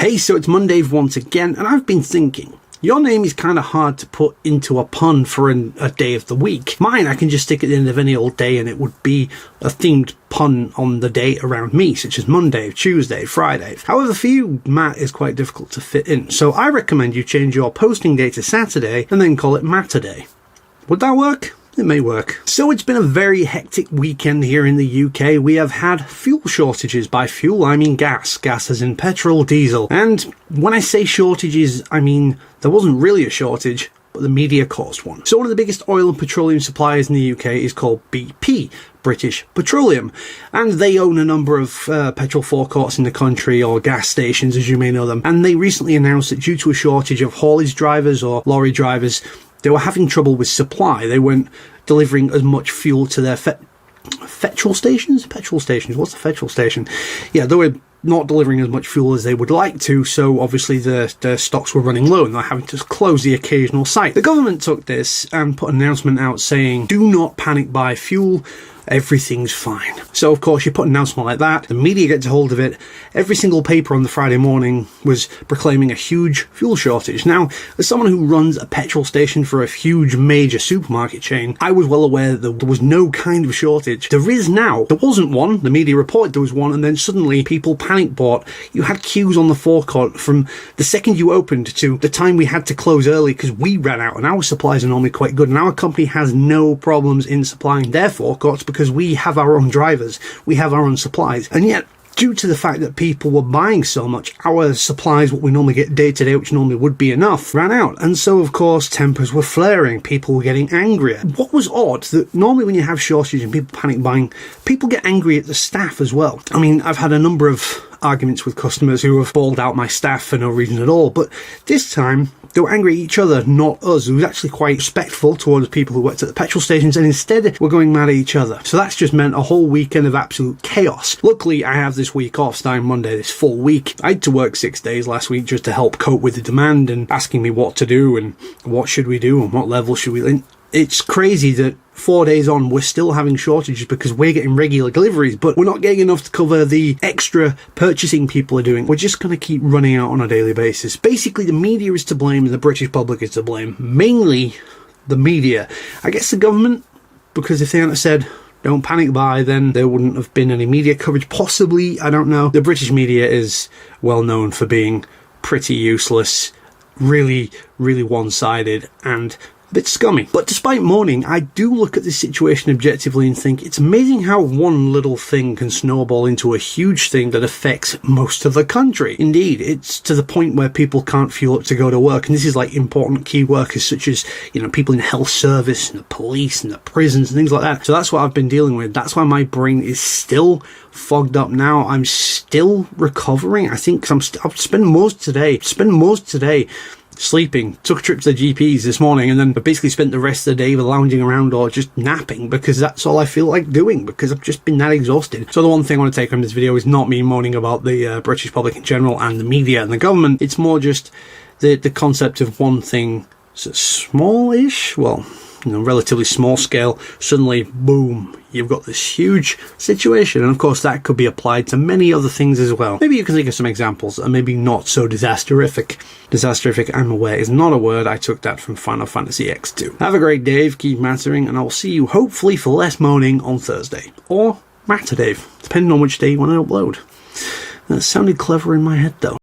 Hey, so it's Monday once again, and I've been thinking, your name is kind of hard to put into a pun for a day of the week. Mine, I can just stick at the end of any old day and it would be a themed pun on the day around me, such as Monday, Tuesday, Friday. However, for you, Matt is quite difficult to fit in, so I recommend you change your posting day to Saturday and then call it Matter-day. Would that work? It may work. So it's been a very hectic weekend here in the UK. We have had fuel shortages. By fuel, I mean gas. Gas as in petrol, diesel. And when I say shortages, I mean there wasn't really a shortage, but the media caused one. So one of the biggest oil and petroleum suppliers in the UK is called BP, British Petroleum. And they own a number of petrol forecourts in the country, or gas stations as you may know them. And they recently announced that due to a shortage of haulage drivers or lorry drivers, they were having trouble with supply. They weren't delivering as much fuel to their petrol stations? Petrol stations? What's a petrol station? Yeah, they were not delivering as much fuel as they would like to, so obviously the stocks were running low and they're having to close the occasional site. The government took this and put an announcement out saying, do not panic buy fuel, everything's fine. So of course you put an announcement like that, the media gets a hold of it, every single paper on the Friday morning was proclaiming a huge fuel shortage. Now, as someone who runs a petrol station for a huge major supermarket chain, I was well aware that there was no kind of shortage. There is now. There wasn't one, the media reported there was one, and then suddenly people panic bought. You had queues on the forecourt from the second you opened to the time we had to close early because we ran out, and our supplies are normally quite good, and our company has no problems in supplying their forecourts because we have our own drivers, we have our own supplies. And yet, due to the fact that people were buying so much, our supplies, what we normally get day to day, which normally would be enough, ran out. And so, of course, tempers were flaring, people were getting angrier. What was odd, that normally when you have shortage and people panic buying, people get angry at the staff as well. I mean, I've had a number of arguments with customers who have bawled out my staff for no reason at all, but this time they were angry at each other, not us. It was actually quite respectful towards people who worked at the petrol stations, and instead were going mad at each other. So that's just meant a whole weekend of absolute chaos. Luckily, I have this week off, starting Monday, this full week. I had to work 6 days last week just to help cope with the demand and asking me what to do and what should we do and what level should we... It's crazy that 4 days on we're still having shortages because we're getting regular deliveries, but we're not getting enough to cover the extra purchasing people are doing. We're just going to keep running out on a daily basis. Basically, the media is to blame and the British public is to blame. Mainly the media. I guess the government, because if they hadn't said don't panic buy, then there wouldn't have been any media coverage. Possibly, I don't know. The British media is well known for being pretty useless, really, really one-sided, and a bit scummy. But despite mourning, I do look at this situation objectively and think it's amazing how one little thing can snowball into a huge thing that affects most of the country. Indeed, it's to the point where people can't fuel up to go to work, and this is like important key workers such as, you know, people in the health service and the police and the prisons and things like that. So that's what I've been dealing with. That's why my brain is still fogged up now. I'm still recovering, I think, because I've spent most today sleeping. Took a trip to the GPs this morning and then basically spent the rest of the day lounging around or just napping because that's all I feel like doing because I've just been that exhausted. So the one thing I want to take from this video is not me moaning about the British public in general and the media and the government. It's more just the concept of one thing small-ish, well, you know, relatively small scale, suddenly boom, you've got this huge situation, and of course that could be applied to many other things as well. Maybe you can think of some examples and maybe not so disasterific. Disasterific, I'm aware, is not a word. I took that from Final Fantasy X2. Have a great day, keep mattering, and I'll see you hopefully for less moaning on Thursday. Or Matter-day, depending on which day you want to upload. That sounded clever in my head though.